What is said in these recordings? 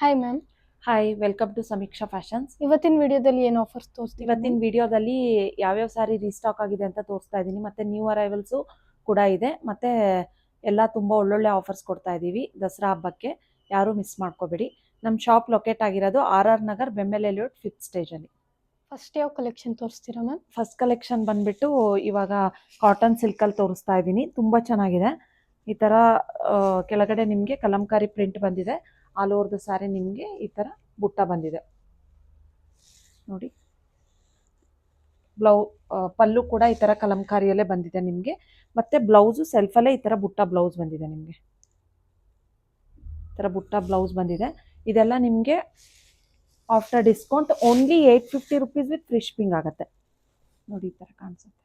Hi ma'am. Hi, welcome to Samiksha fashions. ಇವತ್ತಿನ ವಿಡಿಯೋದಲ್ಲಿ ಏನು ಆಫರ್ಸ್ ತೋರಿಸ್ತೀರಾ ಇವತ್ತಿನ ವಿಡಿಯೋದಲ್ಲಿ ಯಾವ್ಯಾವ ಸಾರಿ ರೀಸ್ಟಾಕ್ ಆಗಿದೆ ಅಂತ ತೋರಿಸ್ತಾ ಇದ್ದೀನಿ. ಮತ್ತೆ ನ್ಯೂ ಅರೈವಲ್ಸು ಕೂಡ ಇದೆ. ಮತ್ತೆ ಎಲ್ಲ ತುಂಬ ಒಳ್ಳೊಳ್ಳೆ ಆಫರ್ಸ್ ಕೊಡ್ತಾ ಇದ್ದೀವಿ ದಸರಾ ಹಬ್ಬಕ್ಕೆ. ಯಾರೂ ಮಿಸ್ ಮಾಡ್ಕೋಬೇಡಿ. ನಮ್ಮ ಶಾಪ್ ಲೊಕೇಟ್ ಆಗಿರೋದು RR ನಗರ್, ಬೆಮ್ಮೆಲ್ ಲೇಔಟ್, 5th ಸ್ಟೇಜಲ್ಲಿ. ಫಸ್ಟ್ ಯಾವ ಕಲೆಕ್ಷನ್ ತೋರಿಸ್ತೀರಾ ಮ್ಯಾಮ್? ಫಸ್ಟ್ ಕಲೆಕ್ಷನ್ ಬಂದ್ಬಿಟ್ಟು ಇವಾಗ ಕಾಟನ್ ಸಿಲ್ಕಲ್ಲಿ ತೋರಿಸ್ತಾ ಇದ್ದೀನಿ. ತುಂಬ ಚೆನ್ನಾಗಿದೆ. ಈ ಥರ ಕೆಳಗಡೆ ನಿಮಗೆ ಕಲಂಕಾರಿ ಪ್ರಿಂಟ್ ಬಂದಿದೆ. ಆಲ್ ಓವರ್ ದ ಸ್ಯಾರಿ ನಿಮಗೆ ಈ ಥರ ಬುಟ್ಟ ಬಂದಿದೆ ನೋಡಿ. ಪಲ್ಲು ಕೂಡ ಈ ಥರ ಕಲಂಕಾರಿಯಲ್ಲೇ ಬಂದಿದೆ ನಿಮಗೆ. ಮತ್ತೆ ಬ್ಲೌಸು ಸೆಲ್ಫಲ್ಲೇ ಈ ಥರ ಬುಟ್ಟ ಬ್ಲೌಸ್ ಬಂದಿದೆ ನಿಮಗೆ. ಈ ಥರ ಬುಟ್ಟ ಬ್ಲೌಸ್ ಬಂದಿದೆ. ಇದೆಲ್ಲ ನಿಮಗೆ after discount only 850 rupees with free shipping ಆಗುತ್ತೆ ನೋಡಿ. ಈ ಥರ ಕಾಣಿಸುತ್ತೆ.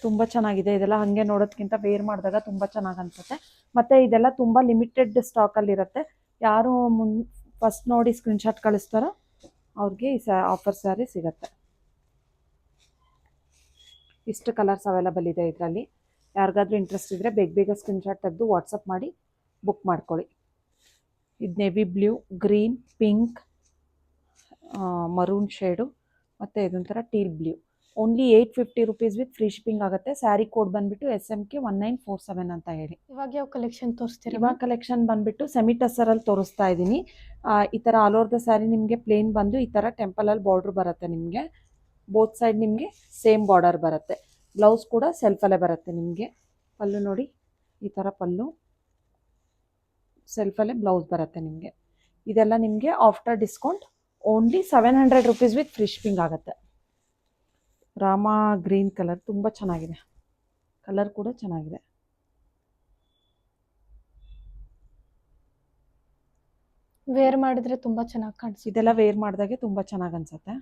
ತುಂಬ ಚೆನ್ನಾಗಿದೆ. ಇದೆಲ್ಲ ಹಾಗೆ ನೋಡೋದಕ್ಕಿಂತ ವೇರ್ ಮಾಡಿದಾಗ ತುಂಬ ಚೆನ್ನಾಗಿ ಅನಿಸುತ್ತೆ. ಮತ್ತು ಇದೆಲ್ಲ ತುಂಬ ಲಿಮಿಟೆಡ್ ಸ್ಟಾಕಲ್ಲಿರುತ್ತೆ. ಯಾರು ಫಸ್ಟ್ ನೋಡಿ ಸ್ಕ್ರೀನ್ಶಾಟ್ ಕಳಿಸ್ತಾರೋ ಅವ್ರಿಗೆ ಈ ಆಫರ್ ಸ್ಯಾರಿ ಸಿಗುತ್ತೆ. ಇಷ್ಟು ಕಲರ್ಸ್ ಅವೈಲಬಲ್ ಇದೆ ಇದರಲ್ಲಿ. ಯಾರಿಗಾದ್ರೂ ಇಂಟ್ರೆಸ್ಟ್ ಇದ್ದರೆ ಬೇಗ ಸ್ಕ್ರೀನ್ಶಾಟ್ ತೆಗೆದು ವಾಟ್ಸಪ್ ಮಾಡಿ ಬುಕ್ ಮಾಡ್ಕೊಳ್ಳಿ. ಇದು navy blue, green, pink, maroon shade ಮತ್ತು ಇದೊಂಥರ teal blue. Only 850 rupees with free shipping ಆಗುತ್ತೆ. ಸ್ಯಾರಿ ಕೋಡ್ ಬಂದುಬಿಟ್ಟು SMK 1947 ಅಂತ ಹೇಳಿ. ಇವಾಗ ಯಾವ ಕಲೆಕ್ಷನ್ ತೋರಿಸ್ತೀರಾ? ಇವಾಗ ಕಲೆಕ್ಷನ್ ಬಂದುಬಿಟ್ಟು ಸೆಮಿ ಟಸರಲ್ಲಿ ತೋರಿಸ್ತಾ ಇದ್ದೀನಿ. ಈ ಥರ ಆಲ್ ಓವರ್ ದ ಸ್ಯಾರಿ ನಿಮಗೆ ಪ್ಲೇನ್ ಬಂದು ಈ ಥರ ಟೆಂಪಲಲ್ಲಿ ಬಾರ್ಡ್ರ್ ಬರುತ್ತೆ ನಿಮಗೆ. ಬೋತ್ ಸೈಡ್ ನಿಮಗೆ ಸೇಮ್ ಬಾರ್ಡರ್ ಬರುತ್ತೆ. ಬ್ಲೌಸ್ ಕೂಡ ಸೆಲ್ಫಲ್ಲೇ ಬರುತ್ತೆ ನಿಮಗೆ. ಪಲ್ಲು ನೋಡಿ, ಈ ಥರ ಪಲ್ಲು, ಸೆಲ್ಫಲ್ಲೇ ಬ್ಲೌಸ್ ಬರುತ್ತೆ ನಿಮಗೆ. ಇದೆಲ್ಲ ನಿಮಗೆ after discount only 700 rupees with free shipping ಆಗುತ್ತೆ. ರಾಮ ಗ್ರೀನ್ ಕಲರ್ ತುಂಬ ಚೆನ್ನಾಗಿದೆ. ಕಲರ್ ಕೂಡ ಚೆನ್ನಾಗಿದೆ. ವೇರ್ ಮಾಡಿದ್ರೆ ತುಂಬ ಚೆನ್ನಾಗಿ ಕಾಣಿಸುತ್ತೆ. ಇದೆಲ್ಲ ವೇರ್ ಮಾಡಿದಾಗೆ ತುಂಬ ಚೆನ್ನಾಗಿ ಅನಿಸುತ್ತೆ.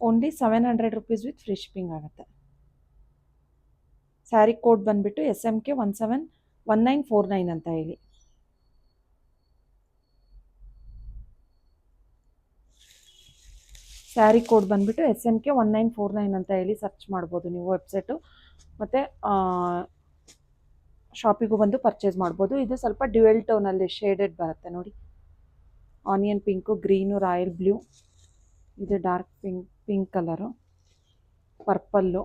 Only 700 rupees with free shipping ಆಗುತ್ತೆ. ಸ್ಯಾರಿ ಕೋಡ್ ಬಂದುಬಿಟ್ಟು SMK 1949 ಅಂತ ಹೇಳಿ. ಸ್ಯಾರಿ ಕೋಡ್ ಬಂದುಬಿಟ್ಟು SMK 1949 ಅಂತ ಹೇಳಿ ಸರ್ಚ್ ಮಾಡ್ಬೋದು ನೀವು ವೆಬ್ಸೈಟು. ಮತ್ತು ಶಾಪಿಗೂ ಬಂದು ಪರ್ಚೇಸ್ ಮಾಡ್ಬೋದು. ಇದು ಸ್ವಲ್ಪ ಡ್ಯುಯಲ್ ಟೋನಲ್ಲಿ ಶೇಡೆಡ್ ಬರುತ್ತೆ ನೋಡಿ. Onion pink, green, royal blue, ಇದು ಡಾರ್ಕ್ ಪಿಂಕ್ ಕಲರು, ಪರ್ಪಲ್ಲು,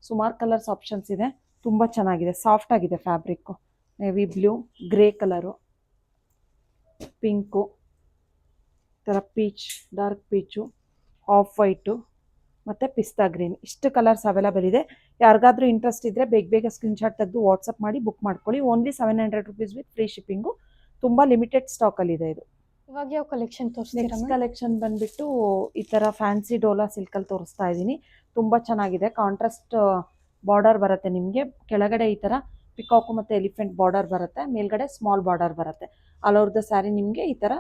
ಸುಮಾರು ಕಲರ್ಸ್ ಆಪ್ಷನ್ಸ್ ಇದೆ. ತುಂಬ ಚೆನ್ನಾಗಿದೆ, ಸಾಫ್ಟ್ ಆಗಿದೆ fabric. Navy blue, grey colour, pink, ಥರ peach, dark peach, off white ಮತ್ತು ಪಿಸ್ತಾ ಗ್ರೀನ್. ಇಷ್ಟು ಕಲರ್ಸ್ ಅವೈಲಬಲ್ ಇದೆ. ಯಾರಿಗಾದ್ರೂ ಇಂಟ್ರೆಸ್ಟ್ ಇದ್ದರೆ ಬೇಗ ಸ್ಕ್ರೀನ್ಶಾಟ್ ತೆಗೆದು ವಾಟ್ಸಪ್ ಮಾಡಿ ಬುಕ್ ಮಾಡ್ಕೊಳ್ಳಿ. Only 700 rupees with free shipping. ತುಂಬ ಲಿಮಿಟೆಡ್ ಸ್ಟಾಕಲ್ಲಿದೆ ಇದು. ಇವಾಗ ಯಾವ ಕಲೆಕ್ಷನ್ ತೋರಿಸ್ತೀರಾ? ನೆಕ್ಸ್ಟ್ ಕಲೆಕ್ಷನ್ ಬಂದುಬಿಟ್ಟು ಈ ಥರ ಫ್ಯಾನ್ಸಿ ಡೋಲಾ ಸಿಲ್ಕಲ್ಲಿ ತೋರಿಸ್ತಾ ಇದ್ದೀನಿ. ತುಂಬ ಚೆನ್ನಾಗಿದೆ. ಕಾಂಟ್ರಾಸ್ಟ್ ಬಾರ್ಡರ್ ಬರುತ್ತೆ ನಿಮಗೆ. ಕೆಳಗಡೆ ಈ ಥರ ಪಿಕಾಕು ಮತ್ತು ಎಲಿಫೆಂಟ್ ಬಾರ್ಡರ್ ಬರುತ್ತೆ. ಮೇಲ್ಗಡೆ ಸ್ಮಾಲ್ ಬಾರ್ಡರ್ ಬರುತ್ತೆ. ಆಲ್ ಓವರ್ ದ ಸ್ಯಾರಿ ನಿಮಗೆ ಈ ಥರ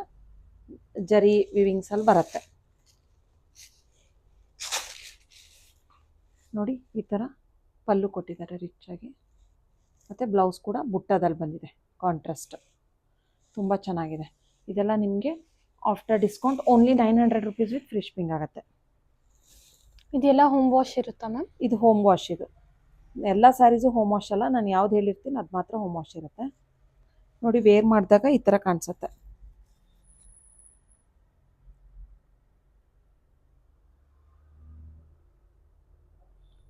ಜರಿ ವಿವಿಂಗ್ಸಲ್ಲಿ ಬರುತ್ತೆ ನೋಡಿ. ಈ ಥರ ಪಲ್ಲು ಕೊಟ್ಟಿದ್ದಾರೆ ರಿಚ್ ಆಗಿ. ಮತ್ತು ಬ್ಲೌಸ್ ಕೂಡ ಬುಟ್ಟದಲ್ಲಿ ಬಂದಿದೆ ಕಾಂಟ್ರಾಸ್ಟ್. ತುಂಬ ಚೆನ್ನಾಗಿದೆ. ಇದೆಲ್ಲ ನಿಮಗೆ after discount only 900 rupees with free shipping ಆಗುತ್ತೆ. ಇದೆಲ್ಲ ಹೋಮ್ ವಾಶ್ ಇರುತ್ತಾ ಮ್ಯಾಮ್? ಇದು ಹೋಮ್ ವಾಶ್. ಇದು ಎಲ್ಲ ಸ್ಯಾರೀಸು ಹೋಮ್ ವಾಶ್ ಅಲ್ಲ. ನಾನು ಯಾವ್ದು ಹೇಳಿರ್ತೀನಿ ಅದು ಮಾತ್ರ ಹೋಮ್ ವಾಶ್ ಇರುತ್ತೆ ನೋಡಿ. ವೇರ್ ಮಾಡಿದಾಗ ಈ ಥರ ಕಾಣಿಸುತ್ತೆ.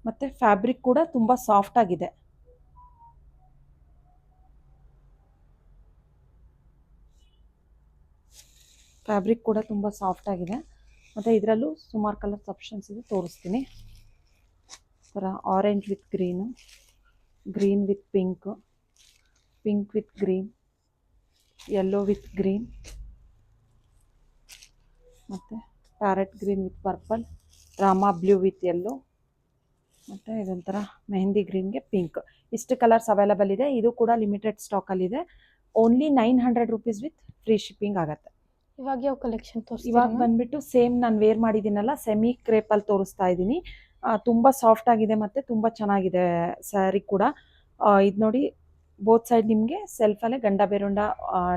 ಮತ್ತು ಫ್ಯಾಬ್ರಿಕ್ ಕೂಡ ತುಂಬ ಸಾಫ್ಟ್ ಆಗಿದೆ. ಫ್ಯಾಬ್ರಿಕ್ ಕೂಡ ತುಂಬ ಸಾಫ್ಟ್ ಆಗಿದೆ. ಮತ್ತು ಇದರಲ್ಲೂ ಸುಮಾರು ಕಲರ್ಸ್ ಆಪ್ಷನ್ಸ್ ಇದೆ, ತೋರಿಸ್ತೀನಿ. ಥರ orange with green, green with pink, pink with green, yellow with green, ಮತ್ತು parrot green with purple, Rama blue with yellow, ಮತ್ತು ಇದೊಂಥರ ಮೆಹಂದಿ ಗ್ರೀನ್ಗೆ ಪಿಂಕ್. ಇಷ್ಟು ಕಲರ್ಸ್ ಅವೈಲಬಲ್ ಇದೆ. ಇದು ಕೂಡ ಲಿಮಿಟೆಡ್ ಸ್ಟಾಕಲ್ಲಿದೆ. Only 900 rupees with free shipping ಆಗುತ್ತೆ. ಇವಾಗ ಯಾವ ಕಲೆಕ್ಷನ್ ತೋರಿಸ್ತೀರಾ? ಇವಾಗ ಬಂದುಬಿಟ್ಟು ಸೇಮ್ ನಾನು ವೇರ್ ಮಾಡಿದ್ದೀನಲ್ಲ, ಸೆಮಿ ಕ್ರೇಪಲ್ಲಿ ತೋರಿಸ್ತಾ ಇದ್ದೀನಿ. ತುಂಬ ಸಾಫ್ಟ್ ಆಗಿದೆ ಮತ್ತು ತುಂಬ ಚೆನ್ನಾಗಿದೆ ಸ್ಯಾರಿ ಕೂಡ. ಇದು ನೋಡಿ, ಬೋತ್ ಸೈಡ್ ನಿಮಗೆ ಸೆಲ್ಫಲ್ಲೇ ಗಂಡ ಬೇರುಂಡ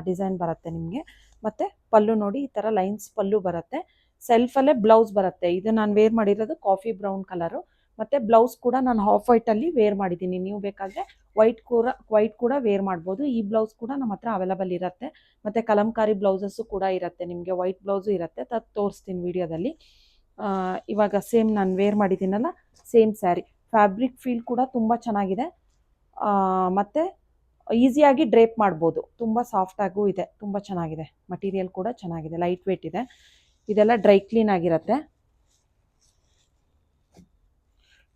ಡಿಸೈನ್ ಬರುತ್ತೆ ನಿಮಗೆ. ಮತ್ತು ಪಲ್ಲು ನೋಡಿ ಈ ಥರ ಲೈನ್ಸ್ ಪಲ್ಲು ಬರುತ್ತೆ. ಸೆಲ್ಫಲ್ಲೇ ಬ್ಲೌಸ್ ಬರುತ್ತೆ. ಇದು ನಾನು ವೇರ್ ಮಾಡಿರೋದು ಕಾಫಿ ಬ್ರೌನ್ ಕಲರು. ಮತ್ತು ಬ್ಲೌಸ್ ಕೂಡ ನಾನು ಹಾಫ್ ವೈಟಲ್ಲಿ ವೇರ್ ಮಾಡಿದ್ದೀನಿ. ನೀವು ಬೇಕಾದರೆ ವೈಟ್ ಕೂಡ ವೇರ್ ಮಾಡ್ಬೋದು. ಈ ಬ್ಲೌಸ್ ಕೂಡ ನಮ್ಮ ಹತ್ರ ಅವೈಲಬಲ್ ಇರುತ್ತೆ. ಮತ್ತು ಕಲಂಕಾರಿ ಬ್ಲೌಸಸ್ಸು ಕೂಡ ಇರುತ್ತೆ. ನಿಮಗೆ ವೈಟ್ ಬ್ಲೌಸು ಇರುತ್ತೆ, ತೋರಿಸ್ತೀನಿ ವೀಡಿಯೋದಲ್ಲಿ. ಇವಾಗ ಸೇಮ್ ನಾನು ವೇರ್ ಮಾಡಿದ್ದೀನಲ್ಲ, ಸೇಮ್ ಸ್ಯಾರಿ. ಫ್ಯಾಬ್ರಿಕ್ ಫೀಲ್ ಕೂಡ ತುಂಬ ಚೆನ್ನಾಗಿದೆ. ಮತ್ತು ಈಸಿಯಾಗಿ ಡ್ರೇಪ್ ಮಾಡ್ಬೋದು. ತುಂಬ ಸಾಫ್ಟಾಗೂ ಇದೆ, ತುಂಬ ಚೆನ್ನಾಗಿದೆ. ಮಟೀರಿಯಲ್ ಕೂಡ ಚೆನ್ನಾಗಿದೆ, ಲೈಟ್ ವೇಟ್ ಇದೆ. ಇದೆಲ್ಲ ಡ್ರೈ ಕ್ಲೀನ್ ಆಗಿರುತ್ತೆ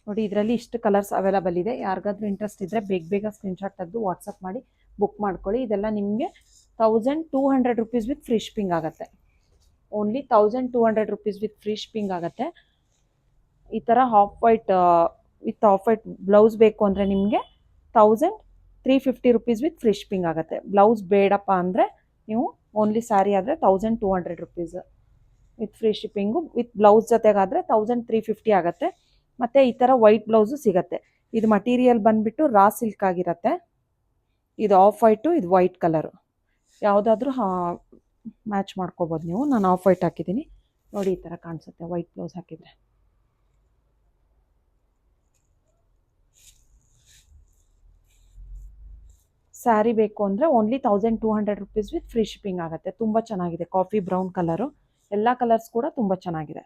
ನೋಡಿ. ಇದರಲ್ಲಿ ಇಷ್ಟು ಕಲರ್ಸ್ ಅವೈಲಬಲ್ ಇದೆ. ಯಾರಿಗಾದ್ರೂ ಇಂಟ್ರೆಸ್ಟ್ ಇದ್ದರೆ ಬೇಗ ಸ್ಕ್ರೀನ್ಶಾಟ್ ತೆಗೆದು ವಾಟ್ಸಪ್ ಮಾಡಿ ಬುಕ್ ಮಾಡ್ಕೊಳ್ಳಿ. ಇದೆಲ್ಲ ನಿಮಗೆ 1200 ರುಪೀಸ್ ವಿತ್ ಫ್ರೀ ಶಿಪ್ಪಿಂಗ್ ಆಗುತ್ತೆ. Only 1200 rupees with free shipping ಆಗುತ್ತೆ. ಈ ಥರ ಹಾಫ್ ವೈಟ್ ಬ್ಲೌಸ್ ಬೇಕು ಅಂದರೆ ನಿಮಗೆ 1350 ರುಪೀಸ್ ವಿತ್ ಫ್ರೀ ಶಿಪ್ಪಿಂಗ್ ಆಗುತ್ತೆ. ಬ್ಲೌಸ್ ಬೇಡಪ್ಪ ಅಂದರೆ ನೀವು ಓನ್ಲಿ ಸ್ಯಾರಿ ಆದರೆ 1200 rupees with free shipping. With blouse ಜೊತೆಗಾದರೆ 1350 ಆಗುತ್ತೆ. ಮತ್ತು ಈ ಥರ ವೈಟ್ ಬ್ಲೌಸು ಸಿಗುತ್ತೆ. ಇದು ಮಟೀರಿಯಲ್ ಬಂದುಬಿಟ್ಟು ರಾ ಸಿಲ್ಕ್ ಆಗಿರುತ್ತೆ. ಇದು ಆಫ್ ವೈಟು, ಇದು ವೈಟ್ ಕಲರು. ಯಾವುದಾದ್ರೂ ಮ್ಯಾಚ್ ಮಾಡ್ಕೋಬೋದು ನೀವು. ನಾನು ಆಫ್ ವೈಟ್ ಹಾಕಿದ್ದೀನಿ ನೋಡಿ, ಈ ಥರ ಕಾಣಿಸುತ್ತೆ ವೈಟ್ ಬ್ಲೌಸ್ ಹಾಕಿದರೆ. ಸ್ಯಾರಿ ಬೇಕು ಅಂದರೆ only 1200 rupees with free shipping ಆಗುತ್ತೆ. ತುಂಬ ಚೆನ್ನಾಗಿದೆ. Coffee brown colour. ಎಲ್ಲ ಕಲರ್ಸ್ ಕೂಡ ತುಂಬ ಚೆನ್ನಾಗಿದೆ.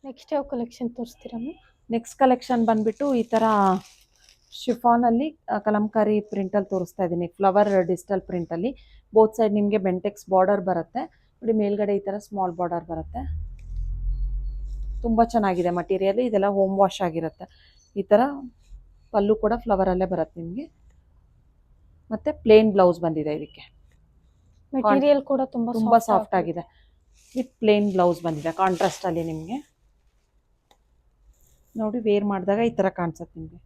ನೆಕ್ಸ್ಟ್ ಯಾವ ಕಲೆಕ್ಷನ್ ತೋರಿಸ್ತೀರಾ ಮ್ಯಾಮ್? ನೆಕ್ಸ್ಟ್ ಕಲೆಕ್ಷನ್ ಬಂದುಬಿಟ್ಟು ಈ ಥರ ಶಿಫಾನಲ್ಲಿ ಕಲಂಕಾರಿ ಪ್ರಿಂಟಲ್ಲಿ ತೋರಿಸ್ತಾ ಇದ್ದೀನಿ. ಫ್ಲವರ್ ಡಿಜಿಟಲ್ ಪ್ರಿಂಟಲ್ಲಿ ಬೋತ್ ಸೈಡ್ ನಿಮಗೆ ಬೆಂಟೆಕ್ಸ್ ಬಾರ್ಡರ್ ಬರುತ್ತೆ ನೋಡಿ. ಮೇಲ್ಗಡೆ ಈ ಥರ ಸ್ಮಾಲ್ ಬಾರ್ಡರ್ ಬರುತ್ತೆ. ತುಂಬ ಚೆನ್ನಾಗಿದೆ ಮಟೀರಿಯಲ್. ಇದೆಲ್ಲ ಹೋಮ್ ವಾಶ್ ಆಗಿರುತ್ತೆ. ಈ ಥರ ಪಲ್ಲು ಕೂಡ ಫ್ಲವರಲ್ಲೇ ಬರುತ್ತೆ ನಿಮಗೆ. ಮತ್ತು ಪ್ಲೇನ್ ಬ್ಲೌಸ್ ಬಂದಿದೆ ಇದಕ್ಕೆ. ಮೆಟೀರಿಯಲ್ ಕೂಡ ತುಂಬ ಸಾಫ್ಟ್ ಆಗಿದೆ. ವಿತ್ ಪ್ಲೇನ್ ಬ್ಲೌಸ್ ಬಂದಿದೆ ಕಾಂಟ್ರಾಸ್ಟಲ್ಲಿ ನಿಮಗೆ. ನೋಡಿ ವೇರ್ ಮಾಡಿದಾಗ ಈ ಥರ ಕಾಣಿಸುತ್ತೆ ನಿಮಗೆ.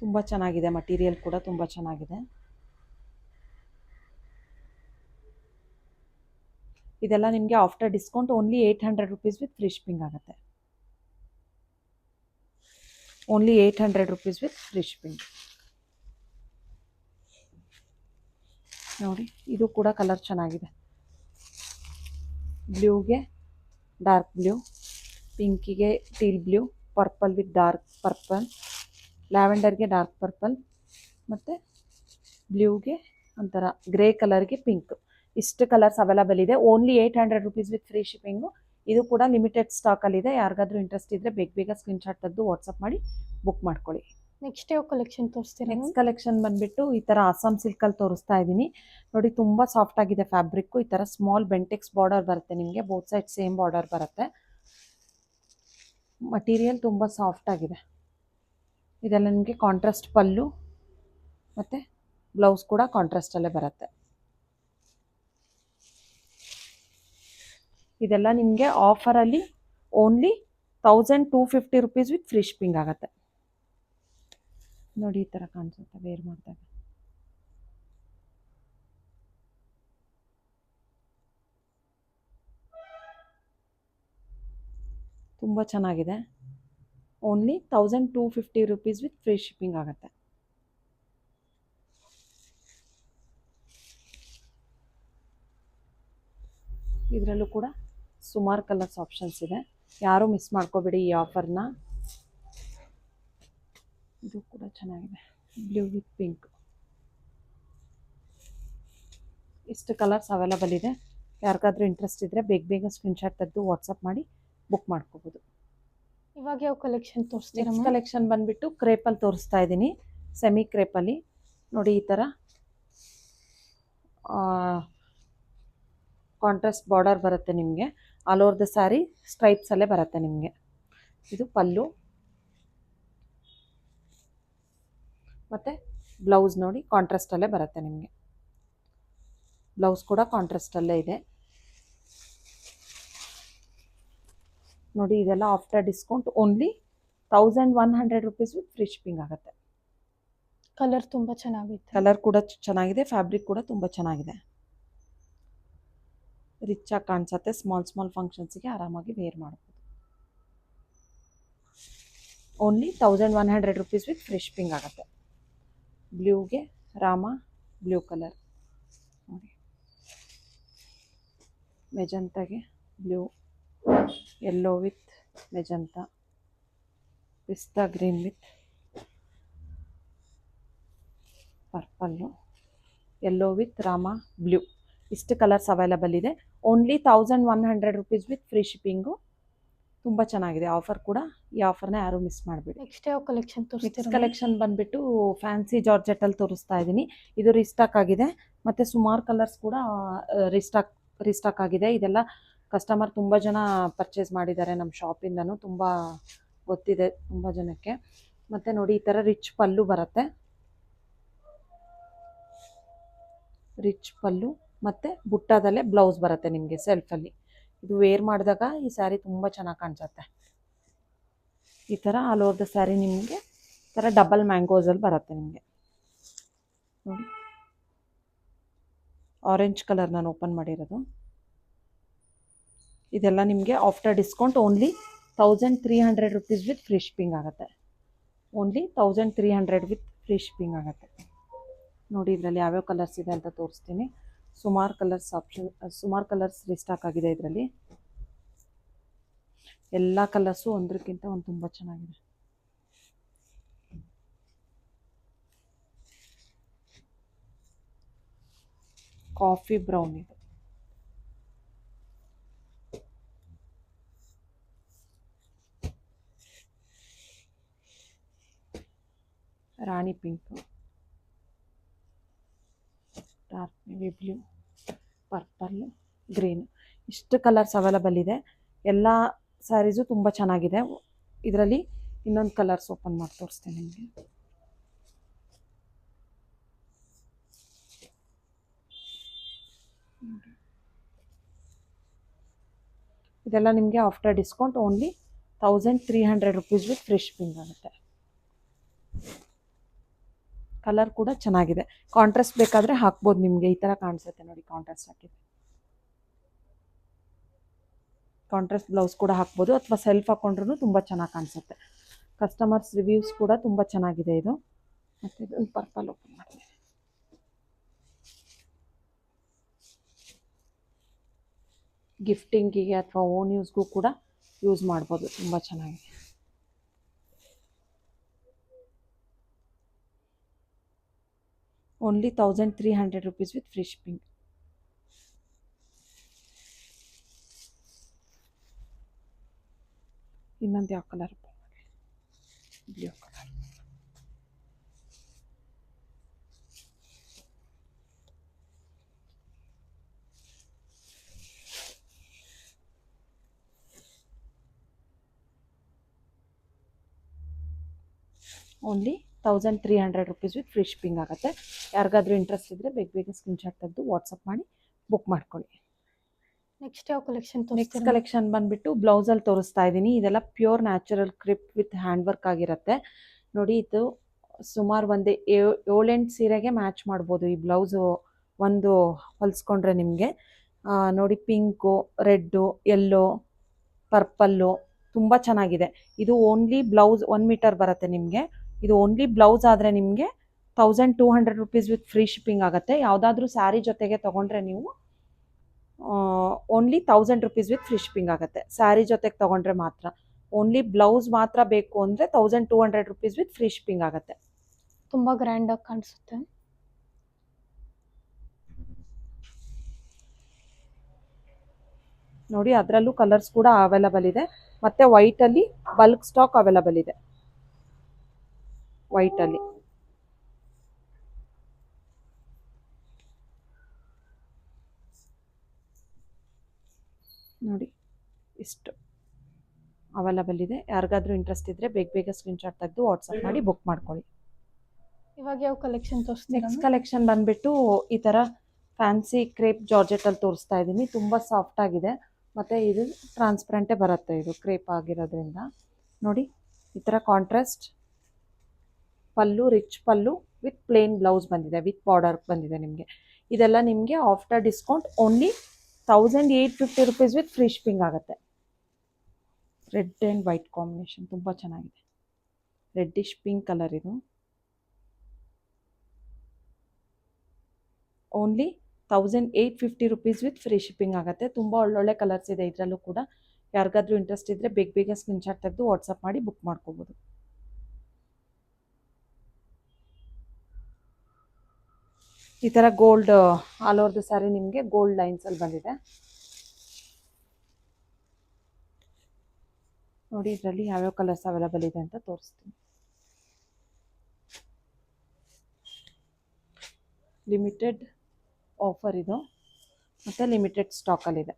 ತುಂಬ ಚೆನ್ನಾಗಿದೆ. ಮಟೀರಿಯಲ್ ಕೂಡ ತುಂಬ ಚೆನ್ನಾಗಿದೆ. ಇದೆಲ್ಲ ನಿಮಗೆ after discount only 800 rupees with free shipping ಆಗುತ್ತೆ. Only 800 rupees with free shipping. ನೋಡಿ ಇದು ಕೂಡ ಕಲರ್ ಚೆನ್ನಾಗಿದೆ. ಬ್ಲೂಗೆ ಡಾರ್ಕ್ ಬ್ಲೂ, ಪಿಂಕಿಗೆ teal blue, purple with dark purple, ಲ್ಯಾವೆಂಡರ್ಗೆ ಡಾರ್ಕ್ ಪರ್ಪಲ್, ಮತ್ತು ಬ್ಲೂಗೆ ಒಂಥರ ಗ್ರೇ ಕಲರ್ಗೆ ಪಿಂಕ್. ಇಷ್ಟು ಕಲರ್ಸ್ ಅವೈಲಬಲ್ ಇದೆ. Only 800 rupees with free shipping. ಇದು ಕೂಡ ಲಿಮಿಟೆಡ್ ಸ್ಟಾಕಲ್ಲಿದೆ. ಯಾರಿಗಾದ್ರೂ ಇಂಟ್ರೆಸ್ಟ್ ಇದ್ದರೆ ಬೇಗ ಸ್ಕ್ರೀನ್ಶಾಟ್ ತೆಗೆದು ವಾಟ್ಸಪ್ ಮಾಡಿ ಬುಕ್ ಮಾಡ್ಕೊಳ್ಳಿ. ನೆಕ್ಸ್ಟ್ ಯಾವ ಕಲೆಕ್ಷನ್ ತೋರಿಸ್ತೀರಾ? ನೆಕ್ಸ್ಟ್ ಕಲೆಕ್ಷನ್ ಬಂದುಬಿಟ್ಟು ಈ ಥರ ಅಸ್ಸಾಂ ಸಿಲ್ಕಲ್ಲಿ ತೋರಿಸ್ತಾ ಇದ್ದೀನಿ ನೋಡಿ. ತುಂಬ ಸಾಫ್ಟ್ ಆಗಿದೆ ಫ್ಯಾಬ್ರಿಕ್ಕು. ಈ ಥರ ಸ್ಮಾಲ್ ಬೆಂಟೆಕ್ಸ್ ಬಾರ್ಡರ್ ಬರುತ್ತೆ ನಿಮಗೆ. ಬೋತ್ ಸೈಡ್ ಸೇಮ್ ಬಾರ್ಡರ್ ಬರುತ್ತೆ. ಮಟೀರಿಯಲ್ ತುಂಬ ಸಾಫ್ಟ್ ಆಗಿದೆ. ಇದೆಲ್ಲ ನಿಮಗೆ ಕಾಂಟ್ರಾಸ್ಟ್ ಪಲ್ಲು ಮತ್ತು ಬ್ಲೌಸ್ ಕೂಡ ಕಾಂಟ್ರಾಸ್ಟಲ್ಲೇ ಬರುತ್ತೆ. ಇದೆಲ್ಲ ನಿಮಗೆ ಆಫರಲ್ಲಿ only 1250 rupees with free shipping ಆಗುತ್ತೆ ನೋಡಿ. ಈ ಥರ ಕಾಣಿಸುತ್ತೆ ವೇರ್ ಮಾಡಿದಾಗ. ತುಂಬ ಚೆನ್ನಾಗಿದೆ. Only 1250 rupees with free shipping ಆಗುತ್ತೆ. ಇದರಲ್ಲೂ ಕೂಡ ಸುಮಾರು ಕಲರ್ಸ್ ಆಪ್ಷನ್ಸ್ ಇದೆ. ಯಾರೂ ಮಿಸ್ ಮಾಡ್ಕೋಬೇಡಿ ಈ ಆಫರ್ನ. ಇದು ಕೂಡ ಚೆನ್ನಾಗಿದೆ. Blue with pink. ಇಷ್ಟು ಕಲರ್ಸ್ ಅವೈಲಬಲ್ ಇದೆ. ಯಾರಿಗಾದ್ರೂ ಇಂಟ್ರೆಸ್ಟ್ ಇದ್ದರೆ ಬೇಗ ಸ್ಕ್ರೀನ್ಶಾಟ್ ತೆಗೆದು ವಾಟ್ಸಪ್ ಮಾಡಿ ಬುಕ್ ಮಾಡ್ಕೋಬೋದು. ಇವಾಗ ಯಾವ ಕಲೆಕ್ಷನ್ ತೋರಿಸ್ತೀರಾ? ನೆಕ್ಸ್ಟ್ ಕಲೆಕ್ಷನ್ ಬಂದುಬಿಟ್ಟು ಕ್ರೇಪಲ್ಲಿ ತೋರಿಸ್ತಾ ಇದ್ದೀನಿ. ಸೆಮಿ ಕ್ರೇಪಲ್ಲಿ ನೋಡಿ. ಈ ಥರ ಕಾಂಟ್ರಾಸ್ಟ್ ಬಾರ್ಡರ್ ಬರುತ್ತೆ ನಿಮಗೆ. ಆಲ್ ಓವರ್ ದ ಸ್ಯಾರಿ ಸ್ಟ್ರೈಪ್ಸಲ್ಲೇ ಬರುತ್ತೆ ನಿಮಗೆ. ಇದು ಪಲ್ಲು ಮತ್ತು ಬ್ಲೌಸ್ ನೋಡಿ ಕಾಂಟ್ರಾಸ್ಟಲ್ಲೇ ಬರುತ್ತೆ ನಿಮಗೆ. ಬ್ಲೌಸ್ ಕೂಡ ಕಾಂಟ್ರಾಸ್ಟಲ್ಲೇ ಇದೆ ನೋಡಿ. ಇದೆಲ್ಲ after discount only 1100 rupees with free shipping ಆಗುತ್ತೆ. ಕಲರ್ ತುಂಬ ಚೆನ್ನಾಗಿದೆ. ಕಲರ್ ಕೂಡ ಚೆನ್ನಾಗಿದೆ. ಫ್ಯಾಬ್ರಿಕ್ ಕೂಡ ತುಂಬ ಚೆನ್ನಾಗಿದೆ. ರಿಚ್ ಆಗಿ ಕಾಣಿಸುತ್ತೆ. ಸ್ಮಾಲ್ ಫಂಕ್ಷನ್ಸಿಗೆ ಆರಾಮಾಗಿ ವೇರ್ ಮಾಡ್ಬೋದು. Only 1100 rupees with free shipping ಆಗುತ್ತೆ. ಬ್ಲೂಗೆ ರಾಮ ಬ್ಲೂ ಕಲರ್ ನೋಡಿ, ಮೆಜಂತಾಗೆ ಬ್ಲೂ, ಯೆಲ್ಲೋ ವಿತ್ ಮೆಜಂತಾ, ಪಿಸ್ತಾ green with purple, yellow with Rama blue, ಇಷ್ಟು ಕಲರ್ಸ್ ಅವೈಲಬಲ್ ಇದೆ. Only 1100 rupees with free shipping. ತುಂಬ ಚೆನ್ನಾಗಿದೆ ಆಫರ್ ಕೂಡ. ಈ ಆಫರ್ನ ಯಾರೂ ಮಿಸ್ ಮಾಡಬೇಡಿ. ನೆಕ್ಸ್ಟ್ ಯಾವ ಕಲೆಕ್ಷನ್ ನೆಕ್ಸ್ಟ್ ತೋರಿಸ್ತೀರಾ ಕಲೆಕ್ಷನ್ ಬಂದುಬಿಟ್ಟು ಫ್ಯಾನ್ಸಿ ಜಾರ್ಜೆಟಲ್ಲಿ ತೋರಿಸ್ತಾ ಇದ್ದೀನಿ. ಇದು ರೀಸ್ಟಾಕ್ ಆಗಿದೆ ಮತ್ತು ಸುಮಾರು ಕಲರ್ಸ್ ಕೂಡ ರೀಸ್ಟಾಕ್ ಆಗಿದೆ. ಇದೆಲ್ಲ ಕಸ್ಟಮರ್ ತುಂಬ ಜನ ಪರ್ಚೇಸ್ ಮಾಡಿದ್ದಾರೆ ನಮ್ಮ ಶಾಪಿಂದನೂ, ತುಂಬ ಗೊತ್ತಿದೆ ತುಂಬ ಜನಕ್ಕೆ. ಮತ್ತು ನೋಡಿ ಈ ಥರ ರಿಚ್ ಪಲ್ಲು ಬರುತ್ತೆ, ರಿಚ್ ಪಲ್ಲು ಮತ್ತು ಬುಟ್ಟದಲ್ಲೇ ಬ್ಲೌಸ್ ಬರುತ್ತೆ ನಿಮಗೆ ಸೆಲ್ಫಲ್ಲಿ. ಇದು ವೇರ್ ಮಾಡಿದಾಗ ಈ ಸ್ಯಾರಿ ತುಂಬ ಚೆನ್ನಾಗಿ ಕಾಣಿಸುತ್ತೆ. ಈ ಥರ ಆಲ್ ಓವರ್ ದ ಸ್ಯಾರಿ ನಿಮಗೆ ಈ ಥರ ಡಬಲ್ ಮ್ಯಾಂಗೋಸಲ್ಲಿ ಬರುತ್ತೆ ನಿಮಗೆ ನೋಡಿ. ಆರೆಂಜ್ ಕಲರ್ ನಾನು ಓಪನ್ ಮಾಡಿರೋದು. ಇದೆಲ್ಲ ನಿಮಗೆ after discount only 1300 rupees with free shipping ಆಗುತ್ತೆ. ಓನ್ಲಿ 1300 ವಿತ್ ಫ್ರೀ ಶಿಪ್ಪಿಂಗ್ ಆಗುತ್ತೆ. ನೋಡಿ ಇದರಲ್ಲಿ ಯಾವ್ಯಾವ ಕಲರ್ಸ್ ಇದೆ ಅಂತ ತೋರಿಸ್ತೀನಿ. ಸುಮಾರು ಕಲರ್ಸ್ ರೀಸ್ಟಾಕ್ ಆಗಿದೆ ಇದರಲ್ಲಿ. ಎಲ್ಲ ಕಲರ್ಸು ಒಂದಕ್ಕಿಂತ ಒಂದು ತುಂಬ ಚೆನ್ನಾಗಿದೆ. ಕಾಫಿ ಬ್ರೌನ್ ಇದು, rani pink, dark navy blue, purple, green, ಇಷ್ಟು ಕಲರ್ಸ್ ಅವೈಲಬಲ್ ಇದೆ. ಎಲ್ಲ ಸ್ಯಾರೀಸು ತುಂಬ ಚೆನ್ನಾಗಿದೆ. ಇದರಲ್ಲಿ ಇನ್ನೊಂದು ಕಲರ್ಸ್ ಓಪನ್ ಮಾಡಿ ತೋರಿಸ್ತೇನೆ ನಿಮಗೆ. ಇದೆಲ್ಲ ನಿಮಗೆ after discount only 1300 rupees with free shipping ಆಗುತ್ತೆ. ಕಲರ್ ಕೂಡ ಚೆನ್ನಾಗಿದೆ. ಕಾಂಟ್ರಾಸ್ಟ್ ಬೇಕಾದರೆ ಹಾಕ್ಬೋದು ನಿಮಗೆ. ಈ ಥರ ಕಾಣಿಸುತ್ತೆ ನೋಡಿ, ಕಾಂಟ್ರಾಸ್ಟ್ ಹಾಕಿದೆ. ಕಾಂಟ್ರಾಸ್ಟ್ ಬ್ಲೌಸ್ ಕೂಡ ಹಾಕ್ಬೋದು ಅಥವಾ ಸೆಲ್ಫ್ ಹಾಕ್ಕೊಂಡ್ರೂ ತುಂಬ ಚೆನ್ನಾಗಿ ಕಾಣಿಸುತ್ತೆ. ಕಸ್ಟಮರ್ಸ್ ರಿವ್ಯೂಸ್ ಕೂಡ ತುಂಬ ಚೆನ್ನಾಗಿದೆ ಇದು. ಮತ್ತು ಇದೊಂದು ಪರ್ಪಲ್ ಓಪನ್ ಮಾಡಿದೆ. ಗಿಫ್ಟಿಂಗಿಗೆ ಅಥವಾ ಓನ್ ಯೂಸ್ಗೂ ಕೂಡ ಯೂಸ್ ಮಾಡ್ಬೋದು, ತುಂಬ ಚೆನ್ನಾಗಿದೆ. Only 1300 rupees with free shipping. ಇನ್ನೊಂದು ಯಾವ colour? Blue colour. Only 1300 rupees with free shipping ಆಗುತ್ತೆ. ಯಾರಿಗಾದ್ರೂ ಇಂಟ್ರೆಸ್ಟ್ ಇದ್ದರೆ ಬೇಗ ಸ್ಕ್ರೀನ್ಶಾಟ್ ತೆಗೆದು ವಾಟ್ಸಪ್ ಮಾಡಿ ಬುಕ್ ಮಾಡ್ಕೊಳ್ಳಿ. ನೆಕ್ಸ್ಟ್ ಯಾವ ಕಲೆಕ್ಷನ್ ನೆಕ್ಸ್ಟ್ ತೋರಿಸ್ತೀರಾ? ಕಲೆಕ್ಷನ್ ಬಂದುಬಿಟ್ಟು ಬ್ಲೌಸಲ್ಲಿ ತೋರಿಸ್ತಾ ಇದ್ದೀನಿ. ಇದೆಲ್ಲ pure natural crepe with hand work ಆಗಿರುತ್ತೆ ನೋಡಿ. ಇದು ಸುಮಾರು ಒಂದು 7-8 ಸೀರೆಗೆ ಮ್ಯಾಚ್ ಮಾಡ್ಬೋದು ಈ ಬ್ಲೌಸು ಒಂದು ಹೊಲಿಸ್ಕೊಂಡ್ರೆ ನಿಮಗೆ. ನೋಡಿ ಪಿಂಕು, ರೆಡ್ಡು, ಯೆಲ್ಲೋ, ಪರ್ಪಲ್ಲು ತುಂಬ ಚೆನ್ನಾಗಿದೆ. ಇದು ಓನ್ಲಿ ಬ್ಲೌಸ್ 1 ಮೀಟರ್ ಬರುತ್ತೆ ನಿಮಗೆ. ಇದು ಓನ್ಲಿ ಬ್ಲೌಸ್ ಆದರೆ ನಿಮಗೆ 1200 ರುಪೀಸ್ ವಿತ್ ಫ್ರೀ ಶಿಪ್ಪಿಂಗ್ ಆಗುತ್ತೆ. ಯಾವುದಾದ್ರೂ ಸ್ಯಾರಿ ಜೊತೆಗೆ ತೊಗೊಂಡ್ರೆ ನೀವು only 1000 rupees with free shipping ಆಗುತ್ತೆ. ಸ್ಯಾರಿ ಜೊತೆಗೆ ತೊಗೊಂಡ್ರೆ ಮಾತ್ರ. ಓನ್ಲಿ ಬ್ಲೌಸ್ ಮಾತ್ರ ಬೇಕು ಅಂದರೆ 1200 ರುಪೀಸ್ ವಿತ್ ಫ್ರೀ ಶಿಪ್ಪಿಂಗ್ ಆಗುತ್ತೆ. ತುಂಬ ಗ್ರ್ಯಾಂಡಾಗಿ ಕಾಣಿಸುತ್ತೆ. ನೋಡಿ ಅದರಲ್ಲೂ ಕಲರ್ಸ್ ಕೂಡ ಅವೈಲಬಲ್ ಇದೆ. ಮತ್ತು ವೈಟಲ್ಲಿ ಬಲ್ಕ್ ಸ್ಟಾಕ್ ಅವೈಲಬಲ್ ಇದೆ. ವೈಟಲ್ಲಿ ನೋಡಿ ಇಷ್ಟು ಅವೈಲಬಲ್ ಇದೆ. ಯಾರಿಗಾದ್ರೂ ಇಂಟ್ರೆಸ್ಟ್ ಇದ್ದರೆ ಬೇಗ ಸ್ಕ್ರೀನ್ಶಾಟ್ ತೆಗೆದು ವಾಟ್ಸಪ್ ಮಾಡಿ ಬುಕ್ ಮಾಡ್ಕೊಳ್ಳಿ. ಇವಾಗ ಯಾವ ಕಲೆಕ್ಷನ್ ತೋರಿಸ್ತೀರಾ? ನೆಕ್ಸ್ಟ್ ಕಲೆಕ್ಷನ್ ಬಂದುಬಿಟ್ಟು ಈ ಥರ ಫ್ಯಾನ್ಸಿ ಕ್ರೇಪ್ ಜಾರ್ಜೆಟಲ್ಲಿ ತೋರಿಸ್ತಾ ಇದ್ದೀನಿ. ತುಂಬ ಸಾಫ್ಟ್ ಆಗಿದೆ ಮತ್ತು ಇದು ಟ್ರಾನ್ಸ್ಪರೆಂಟೇ ಬರುತ್ತೆ. ಇದು ಕ್ರೇಪ್ ಆಗಿರೋದ್ರಿಂದ ನೋಡಿ ಈ ಥರ contrast pallu, rich pallu with plain blouse ಬಂದಿದೆ, ವಿತ್ ಬಾರ್ಡರ್ ಬಂದಿದೆ ನಿಮಗೆ. ಇದೆಲ್ಲ ನಿಮಗೆ after discount only 1850 rupees with free shipping ಆಗುತ್ತೆ. ರೆಡ್ ಆ್ಯಂಡ್ ವೈಟ್ ಕಾಂಬಿನೇಷನ್ ತುಂಬ ಚೆನ್ನಾಗಿದೆ. ರೆಡ್ಡಿಶ್ ಪಿಂಕ್ ಕಲರ್ ಇದು. Only 1850 rupees with free shipping ಆಗುತ್ತೆ. ತುಂಬ ಒಳ್ಳೊಳ್ಳೆ ಕಲರ್ಸ್ ಇದೆ ಇದರಲ್ಲೂ ಕೂಡ. ಯಾರಿಗಾದ್ರೂ ಇಂಟ್ರೆಸ್ಟ್ ಇದ್ದರೆ ಬೇಗ ಬೇಗ ಸ್ಕ್ರೀನ್ಶಾಟ್ ತೆಗೆದು ವಾಟ್ಸಪ್ ಮಾಡಿ ಬುಕ್ ಮಾಡ್ಕೋಬೋದು. ಈ ಥರ gold all over the sari ನಿಮಗೆ ಗೋಲ್ಡ್ ಲೈನ್ಸಲ್ಲಿ ಬಂದಿದೆ ನೋಡಿ. ಇದರಲ್ಲಿ ಯಾವ್ಯಾವ ಕಲರ್ಸ್ ಅವೈಲಬಲ್ ಇದೆ ಅಂತ ತೋರಿಸ್ತೀನಿ. ಲಿಮಿಟೆಡ್ ಆಫರ್ ಇದು ಮತ್ತು ಲಿಮಿಟೆಡ್ ಸ್ಟಾಕಲ್ಲಿದೆ.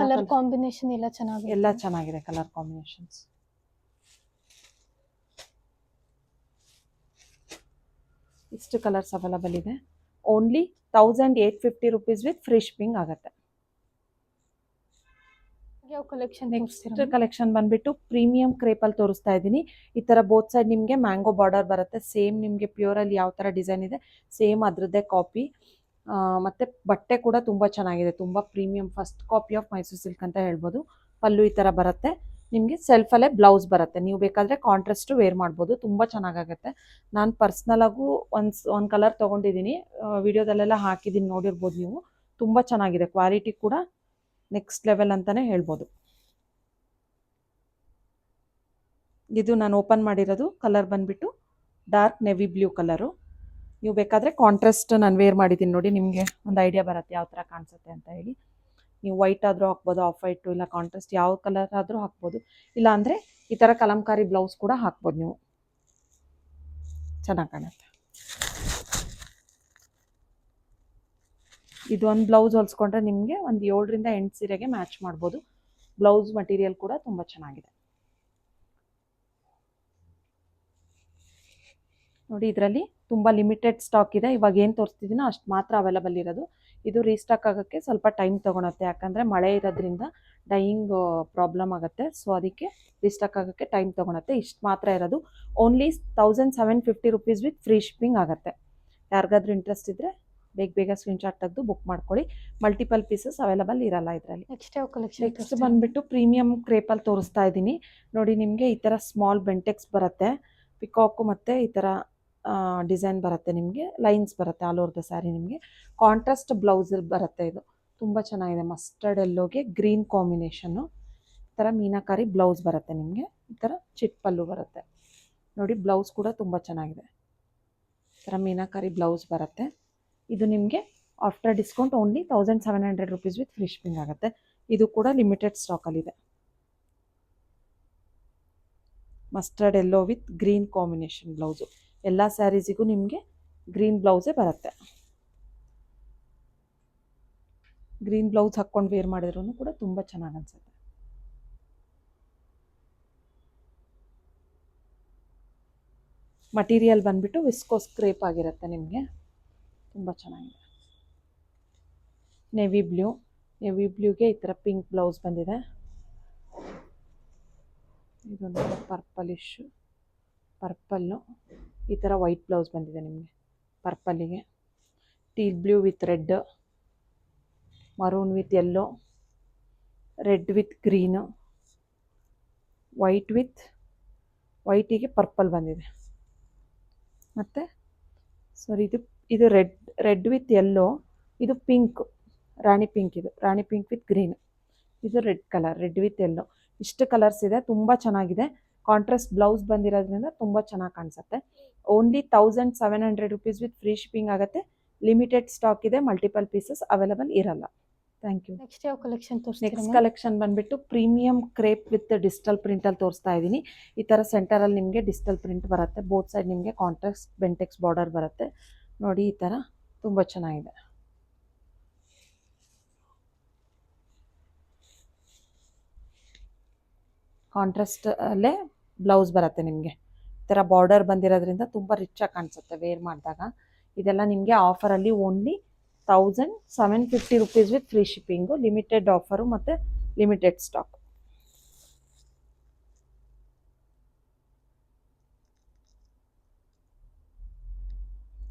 ಕಲರ್ ಕಾಂಬಿನೇಷನ್ ಎಲ್ಲ ಚೆನ್ನಾಗಿದೆ. ಎಲ್ಲ ಚೆನ್ನಾಗಿದೆ ಕಲರ್ ಕಾಂಬಿನೇಷನ್ಸ್. ಇಷ್ಟು ಕಲರ್ಸ್ ಅವೈಲಬಲ್ ಇದೆ. Only 1850 rupees with free shipping ಆಗುತ್ತೆ. ಯಾವ ಕಲೆಕ್ಷನ್? ನೆಕ್ಸ್ಟ್ ಕಲೆಕ್ಷನ್ ಬಂದ್ಬಿಟ್ಟು ಪ್ರೀಮಿಯಂ ಕ್ರೇಪಲ್ಲಿ ತೋರಿಸ್ತಾ ಇದ್ದೀನಿ. ಈ ಥರ ಬೋತ್ ಸೈಡ್ ನಿಮಗೆ ಮ್ಯಾಂಗೋ ಬಾರ್ಡರ್ ಬರುತ್ತೆ. ಸೇಮ್ ನಿಮಗೆ ಪ್ಯೂರಲ್ಲಿ ಯಾವ ಥರ ಡಿಸೈನ್ ಇದೆ ಸೇಮ್ ಅದರದ್ದೇ ಕಾಪಿ. ಮತ್ತು ಬಟ್ಟೆ ಕೂಡ ತುಂಬ ಚೆನ್ನಾಗಿದೆ, ತುಂಬ premium, first copy of Mysore silk ಅಂತ ಹೇಳ್ಬೋದು. ಪಲ್ಲು ಈ ಥರ ಬರುತ್ತೆ ನಿಮಗೆ. ಸೆಲ್ಫಲ್ಲೇ ಬ್ಲೌಸ್ ಬರುತ್ತೆ. ನೀವು ಬೇಕಾದರೆ ಕಾಂಟ್ರಾಸ್ಟು ವೇರ್ ಮಾಡ್ಬೋದು, ತುಂಬ ಚೆನ್ನಾಗಾಗುತ್ತೆ. ನಾನು ಪರ್ಸ್ನಲಾಗೂ ಒಂದು ಕಲರ್ ತೊಗೊಂಡಿದ್ದೀನಿ, ವಿಡಿಯೋದಲ್ಲೆಲ್ಲ ಹಾಕಿದ್ದೀನಿ, ನೋಡಿರ್ಬೋದು ನೀವು. ತುಂಬ ಚೆನ್ನಾಗಿದೆ, ಕ್ವಾಲಿಟಿ ಕೂಡ ನೆಕ್ಸ್ಟ್ ಲೆವೆಲ್ ಅಂತಲೇ ಹೇಳ್ಬೋದು. ಇದು ನಾನು ಓಪನ್ ಮಾಡಿರೋದು ಕಲರ್ ಬಂದುಬಿಟ್ಟು ಡಾರ್ಕ್ ನೆವಿ ಬ್ಲೂ ಕಲರು. ನೀವು ಬೇಕಾದರೆ ಕಾಂಟ್ರಾಸ್ಟ್ ನಾನು ವೇರ್ ಮಾಡಿದ್ದೀನಿ ನೋಡಿ, ನಿಮಗೆ ಒಂದು ಐಡಿಯಾ ಬರುತ್ತೆ ಯಾವ ಥರ ಕಾಣಿಸುತ್ತೆ ಅಂತ ಹೇಳಿ. ನೀವು ವೈಟ್ ಆದರೂ ಹಾಕ್ಬೋದು, ಆಫ್ ವೈಟು, ಇಲ್ಲ ಕಾಂಟ್ರಾಸ್ಟ್ ಯಾವ ಕಲರ್ ಆದರೂ ಹಾಕ್ಬೋದು. ಇಲ್ಲ ಅಂದರೆ ಈ ಥರ ಕಲಂಕಾರಿ ಬ್ಲೌಸ್ ಕೂಡ ಹಾಕ್ಬೋದು ನೀವು, ಚೆನ್ನಾಗಿ ಕಾಣುತ್ತೆ. ಇದು ಒಂದು ಬ್ಲೌಸ್ ಹೊಲಿಸ್ಕೊಂಡ್ರೆ ನಿಮಗೆ ಒಂದು 7 ರಿಂದ 8 ಸೀರೆಗೆ ಮ್ಯಾಚ್ ಮಾಡ್ಬೋದು. ಬ್ಲೌಸ್ ಮಟೀರಿಯಲ್ ಕೂಡ ತುಂಬ ಚೆನ್ನಾಗಿದೆ ನೋಡಿ. ಇದರಲ್ಲಿ ತುಂಬ ಲಿಮಿಟೆಡ್ ಸ್ಟಾಕ್ ಇದೆ. ಇವಾಗ ಏನು ತೋರಿಸ್ತಿದ್ದೀನೋ ಅಷ್ಟು ಮಾತ್ರ ಅವೈಲಬಲ್ ಇರೋದು. ಇದು ರೀಸ್ಟಾಕ್ ಆಗೋಕ್ಕೆ ಸ್ವಲ್ಪ ಟೈಮ್ ತೊಗೊಳುತ್ತೆ, ಯಾಕಂದರೆ ಮಳೆ ಇರೋದ್ರಿಂದ ಡೈಯಿಂಗ್ ಪ್ರಾಬ್ಲಮ್ ಆಗುತ್ತೆ. ಸೊ ಅದಕ್ಕೆ ರೀಸ್ಟಾಕ್ ಆಗೋಕ್ಕೆ ಟೈಮ್ ತೊಗೊಳುತ್ತೆ. ಇಷ್ಟು ಮಾತ್ರ ಇರೋದು. Only 1750 rupees with free shipping ಆಗುತ್ತೆ. ಯಾರಿಗಾದ್ರೂ ಇಂಟ್ರೆಸ್ಟ್ ಇದ್ದರೆ ಬೇಗ ಬೇಗ ಸ್ಕ್ರೀನ್ಶಾಟ್ ತೆಗೆದು ಬುಕ್ ಮಾಡ್ಕೊಳ್ಳಿ. ಮಲ್ಟಿಪಲ್ ಪೀಸಸ್ ಅವೈಲಬಲ್ ಇರಲ್ಲ ಇದರಲ್ಲಿ. ನೆಕ್ಸ್ಟ್ ಯಾವ ಕಲೆಕ್ಷನ್? ನೆಕ್ಸ್ಟ್ ಬಂದುಬಿಟ್ಟು ಪ್ರೀಮಿಯಂ ಕ್ರೇಪಲ್ಲಿ ತೋರಿಸ್ತಾ ಇದ್ದೀನಿ ನೋಡಿ. ನಿಮಗೆ ಈ ಥರ ಸ್ಮಾಲ್ ಬೆಂಟೆಕ್ಸ್ ಬರುತ್ತೆ, ಪಿಕಾಕು ಮತ್ತು ಈ ಥರ ಡಿಸೈನ್ ಬರುತ್ತೆ. ನಿಮಗೆ ಲೈನ್ಸ್ ಬರುತ್ತೆ ಆಲ್ ಓವರ್ ದ ಸ್ಯಾರಿ. ನಿಮಗೆ ಕಾಂಟ್ರಾಸ್ಟ್ ಬ್ಲೌಸಲ್ಲಿ ಬರುತ್ತೆ. ಇದು ತುಂಬ ಚೆನ್ನಾಗಿದೆ, ಮಸ್ಟರ್ಡ್ ಎಲ್ಲೋಗೆ ಗ್ರೀನ್ ಕಾಂಬಿನೇಷನ್ನು. ಈ ಥರ ಮೀನಾಕಾರಿ ಬ್ಲೌಸ್ ಬರುತ್ತೆ ನಿಮಗೆ. ಈ ಥರ ಚಿಟ್ ಪಲ್ಲು ಬರುತ್ತೆ ನೋಡಿ. ಬ್ಲೌಸ್ ಕೂಡ ತುಂಬ ಚೆನ್ನಾಗಿದೆ. ಈ ಥರ ಮೀನಾಕಾರಿ ಬ್ಲೌಸ್ ಬರುತ್ತೆ. ಇದು ನಿಮಗೆ after discount only 1700 rupees with free shipping ಆಗುತ್ತೆ. ಇದು ಕೂಡ ಲಿಮಿಟೆಡ್ ಸ್ಟಾಕಲ್ಲಿದೆ. Mustard yellow with green combination blouse. ಎಲ್ಲ ಸ್ಯಾರೀಸಿಗೂ ನಿಮಗೆ ಗ್ರೀನ್ ಬ್ಲೌಸೇ ಬರುತ್ತೆ. ಗ್ರೀನ್ ಬ್ಲೌಸ್ ಹಾಕ್ಕೊಂಡು ವೇರ್ ಮಾಡಿದ್ರೂ ಕೂಡ ತುಂಬ ಚೆನ್ನಾಗಿ ಅನಿಸುತ್ತೆ. ಮಟೀರಿಯಲ್ ಬಂದುಬಿಟ್ಟು ವಿಸ್ಕೋಸ್ ಕ್ರೇಪ್ ಆಗಿರುತ್ತೆ ನಿಮಗೆ, ತುಂಬ ಚೆನ್ನಾಗಿದೆ. ನೆವಿ ಬ್ಲೂಗೆ ಈ ಥರ ಪಿಂಕ್ ಬ್ಲೌಸ್ ಬಂದಿದೆ. ಇದೊಂದು ಪರ್ಪಲ್ಲು, ಈ ಥರ ವೈಟ್ ಬ್ಲೌಸ್ ಬಂದಿದೆ ನಿಮಗೆ. ಪರ್ಪಲ್ಲಿಗೆ teal blue with red, maroon with yellow, red with green, ವೈಟಿಗೆ ಪರ್ಪಲ್ ಬಂದಿದೆ. ಮತ್ತು ಇದು ರೆಡ್ ವಿತ್ ಯೆಲ್ಲೋ, ಇದು pink, rani pink with green, ಇದು red colour, red with yellow. ಇಷ್ಟು ಕಲರ್ಸ್ ಇದೆ, ತುಂಬ ಚೆನ್ನಾಗಿದೆ. ಕಾಂಟ್ರಾಸ್ಟ್ ಬ್ಲೌಸ್ ಬಂದಿರೋದ್ರಿಂದ ತುಂಬ ಚೆನ್ನಾಗಿ ಕಾಣಿಸುತ್ತೆ. Only 1700 rupees with free shipping ಆಗುತ್ತೆ. ಲಿಮಿಟೆಡ್ ಸ್ಟಾಕ್ ಇದೆ, ಮಲ್ಟಿಪಲ್ ಪೀಸಸ್ ಅವೈಲಬಲ್ ಇರಲ್ಲ. Thank you. ನೆಕ್ಸ್ಟ್ ಯಾವ ಕಲೆಕ್ಷನ್ ತೋರಿಸ್ತೀರಾ? ನೆಕ್ಸ್ಟ್ ಕಲೆಕ್ಷನ್ ಬಂದುಬಿಟ್ಟು ಪ್ರೀಮಿಯಂ ಕ್ರೇಪ್ ವಿತ್ ಡಿಜಿಟಲ್ ಪ್ರಿಂಟಲ್ಲಿ ತೋರಿಸ್ತಾ ಇದ್ದೀನಿ. ಈ ಥರ ಸೆಂಟರಲ್ಲಿ ನಿಮಗೆ ಡಿಜಿಟಲ್ ಪ್ರಿಂಟ್ ಬರುತ್ತೆ. ಬೋತ್ ಸೈಡ್ ನಿಮಗೆ ಕಾಂಟ್ರಾಸ್ಟ್ ಬೆಂಟೆಕ್ಸ್ ಬಾರ್ಡರ್ ಬರುತ್ತೆ ನೋಡಿ. ಈ ಥರ ತುಂಬ ಚೆನ್ನಾಗಿದೆ. ಕಾಂಟ್ರಾಸ್ಟ್ ಅಲ್ಲೇ ಬ್ಲೌಸ್ ಬರುತ್ತೆ ನಿಮಗೆ. ಈ ಥರ ಬಾರ್ಡರ್ ಬಂದಿರೋದ್ರಿಂದ ತುಂಬ ರಿಚಾಗಿ ಕಾಣಿಸುತ್ತೆ ವೇರ್ ಮಾಡಿದಾಗ. ಇದೆಲ್ಲ ನಿಮಗೆ ಆಫರಲ್ಲಿ only 1750 rupees with free shipping. Limited offer ಮತ್ತು ಲಿಮಿಟೆಡ್ ಸ್ಟಾಕ್.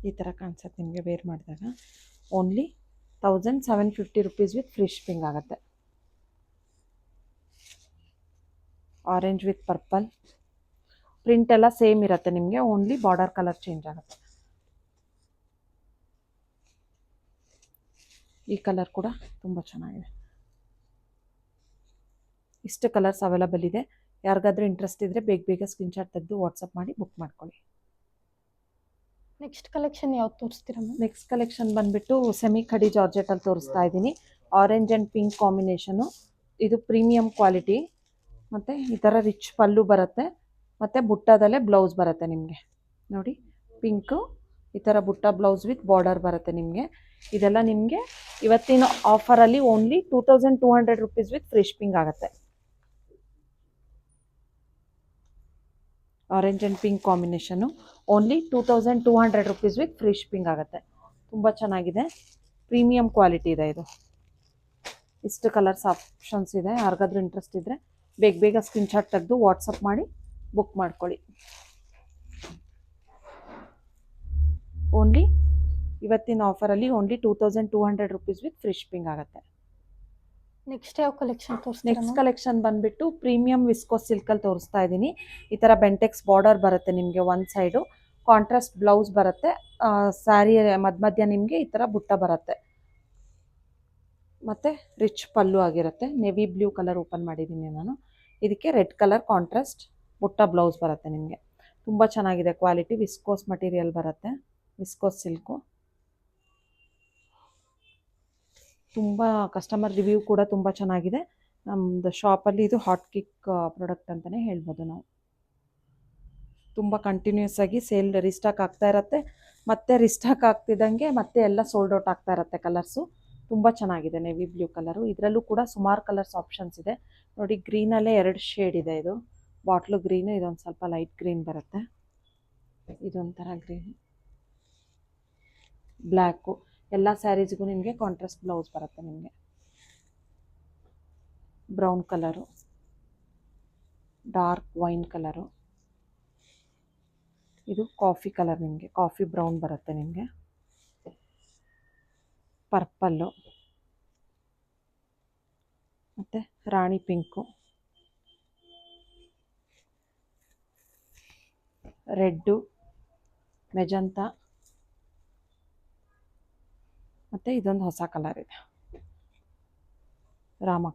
ಈ ಥರ ಕಾಣಿಸುತ್ತೆ ನಿಮಗೆ ವೇರ್ ಮಾಡಿದಾಗ. Only 1750 rupees with free shipping ಆಗುತ್ತೆ. Orange with purple. ಪ್ರಿಂಟ್ ಎಲ್ಲ ಸೇಮ್ ಇರುತ್ತೆ ನಿಮಗೆ, ಓನ್ಲಿ ಬಾರ್ಡರ್ ಕಲರ್ ಚೇಂಜ್ ಆಗುತ್ತೆ. ಈ ಕಲರ್ ಕೂಡ ತುಂಬ ಚೆನ್ನಾಗಿದೆ. ಇಷ್ಟು ಕಲರ್ಸ್ ಅವೈಲಬಲ್ ಇದೆ. ಯಾರಿಗಾದ್ರೂ ಇಂಟ್ರೆಸ್ಟ್ ಇದ್ದರೆ ಬೇಗ ಬೇಗ ಸ್ಕ್ರೀನ್ಶಾಟ್ ತೆಗೆದು ವಾಟ್ಸಪ್ ಮಾಡಿ ಬುಕ್ ಮಾಡ್ಕೊಳ್ಳಿ. ನೆಕ್ಸ್ಟ್ ಕಲೆಕ್ಷನ್ ಯಾವ್ದು ತೋರಿಸ್ತೀರಾ ಮ್ಯಾಮ್? ನೆಕ್ಸ್ಟ್ ಕಲೆಕ್ಷನ್ ಬಂದುಬಿಟ್ಟು ಸೆಮಿ ಖಡಿ ಜಾರ್ಜೆಟಲ್ಲಿ ತೋರಿಸ್ತಾ ಇದ್ದೀನಿ. Orange and pink combination. ಇದು ಪ್ರೀಮಿಯಂ ಕ್ವಾಲಿಟಿ. ಮತ್ತು ಈ ಥರ ರಿಚ್ ಪಲ್ಲು ಬರುತ್ತೆ, ಮತ್ತು ಬುಟ್ಟದಲ್ಲೇ ಬ್ಲೌಸ್ ಬರುತ್ತೆ ನಿಮಗೆ. ನೋಡಿ, ಪಿಂಕು ಈ ಥರ ಬುಟ್ಟ ಬ್ಲೌಸ್ ವಿತ್ ಬಾರ್ಡರ್ ಬರುತ್ತೆ ನಿಮಗೆ. ಇದೆಲ್ಲ ನಿಮಗೆ ಇವತ್ತಿನ ಆಫರಲ್ಲಿ only 2200 rupees with free shipping ಆಗುತ್ತೆ. Orange and pink combination only 2200 rupees with free shipping ಆಗುತ್ತೆ. ತುಂಬ ಚೆನ್ನಾಗಿದೆ, ಪ್ರೀಮಿಯಂ ಕ್ವಾಲಿಟಿ ಇದೆ ಇದು. ಇಷ್ಟು ಕಲರ್ಸ್ ಆಪ್ಷನ್ಸ್ ಇದೆ. ಯಾರಿಗಾದ್ರೂ ಇಂಟ್ರೆಸ್ಟ್ ಇದ್ದರೆ ಬೇಗ ಬೇಗ ಸ್ಕ್ರೀನ್ಶಾಟ್ ತೆಗೆದು ವಾಟ್ಸಪ್ ಮಾಡಿ ಬುಕ್ ಮಾಡ್ಕೊಳ್ಳಿ. ಓನ್ಲಿ ಇವತ್ತಿನ ಆಫರಲ್ಲಿ only 2200 rupees with free shipping next. ನೆಕ್ಸ್ಟ್ ಯಾವ ಕಲೆಕ್ಷನ್ ತೋರಿಸ್ತೀರಾ ನೆಕ್ಸ್ಟ್ ಮ್ಯಾಮ್? ಕಲೆಕ್ಷನ್ ಬಂದುಬಿಟ್ಟು ಪ್ರೀಮಿಯಂ ವಿಸ್ಕೋಸ್ ಸಿಲ್ಕಲ್ಲಿ ತೋರಿಸ್ತಾ ಇದ್ದೀನಿ. ಈ ಥರ ಬೆಂಟೆಕ್ಸ್ ಬಾರ್ಡರ್ ಬರುತ್ತೆ ನಿಮಗೆ, ಒಂದು ಸೈಡು ಕಾಂಟ್ರಾಸ್ಟ್ ಬ್ಲೌಸ್ ಬರುತ್ತೆ. ಸ್ಯಾರಿ ಮಧ್ಯ ನಿಮಗೆ ಈ ಥರ ಬುಟ್ಟ ಬರುತ್ತೆ, ಮತ್ತು ರಿಚ್ ಪಲ್ಲು ಆಗಿರುತ್ತೆ. ನೆವಿ ಬ್ಲೂ ಕಲರ್ ಓಪನ್ ಮಾಡಿದ್ದೀನಿ ನಾನು. ಇದಕ್ಕೆ ರೆಡ್ ಕಲರ್ ಕಾಂಟ್ರಾಸ್ಟ್ ಬುಟ್ಟ ಬ್ಲೌಸ್ ಬರುತ್ತೆ ನಿಮಗೆ. ತುಂಬ ಚೆನ್ನಾಗಿದೆ ಕ್ವಾಲಿಟಿ. ವಿಸ್ಕೋಸ್ ಮಟೀರಿಯಲ್ ಬರುತ್ತೆ, ವಿಸ್ಕೋಸ್ ಸಿಲ್ಕು. ತುಂಬ ಕಸ್ಟಮರ್ ರಿವ್ಯೂ ಕೂಡ ತುಂಬ ಚೆನ್ನಾಗಿದೆ. ನಮ್ಮದು ಶಾಪಲ್ಲಿ ಇದು ಹಾಟ್ ಕಿಕ್ ಪ್ರಾಡಕ್ಟ್ ಅಂತಲೇ ಹೇಳ್ಬೋದು ನಾವು. ತುಂಬ ಕಂಟಿನ್ಯೂಸ್ ಆಗಿ ಸೇಲ್ ರಿಸ್ಟಾಕ್ ಆಗ್ತಾ ಇರುತ್ತೆ, ಮತ್ತು ರಿಸ್ಟಾಕ್ ಆಗ್ತಿದ್ದಂಗೆ ಮತ್ತೆ ಎಲ್ಲ ಸೋಲ್ಡ್ ಔಟ್ ಆಗ್ತಾ ಇರುತ್ತೆ ಕಲರ್ಸು. ತುಂಬ ಚೆನ್ನಾಗಿದೆ ನೆವಿ ಬ್ಲೂ ಕಲರು. ಇದರಲ್ಲೂ ಕೂಡ ಸುಮಾರು ಕಲರ್ಸ್ ಆಪ್ಷನ್ಸ್ ಇದೆ ನೋಡಿ. ಗ್ರೀನಲ್ಲೇ 2 ಶೇಡ್ ಇದೆ. ಇದು ಬಾಟ್ಲು ಗ್ರೀನು, ಇದೊಂದು ಸ್ವಲ್ಪ ಲೈಟ್ ಗ್ರೀನ್ ಬರುತ್ತೆ, ಇದೊಂಥರ ಗ್ರೀನ್, ಬ್ಲ್ಯಾಕು. ಎಲ್ಲ ಸ್ಯಾರೀಸ್ಗೂ ನಿಮಗೆ ಕಾಂಟ್ರಾಸ್ಟ್ ಬ್ಲೌಸ್ ಬರುತ್ತೆ ನಿಮಗೆ. Brown colour, dark wine colour, ಇದು ಕಾಫಿ ಕಲರ್, ನಿಮಗೆ ಕಾಫಿ ಬ್ರೌನ್ ಬರುತ್ತೆ ನಿಮಗೆ. ಪರ್ಪಲ್ಲು, ಮತ್ತು ರಾಣಿ ಪಿಂಕು, ರೆಡ್ಡು, ಮೆಜಂತಾ, ಮತ್ತು ಇದೊಂದು ಹೊಸ ಕಲರ್ ಇದೆ, Rama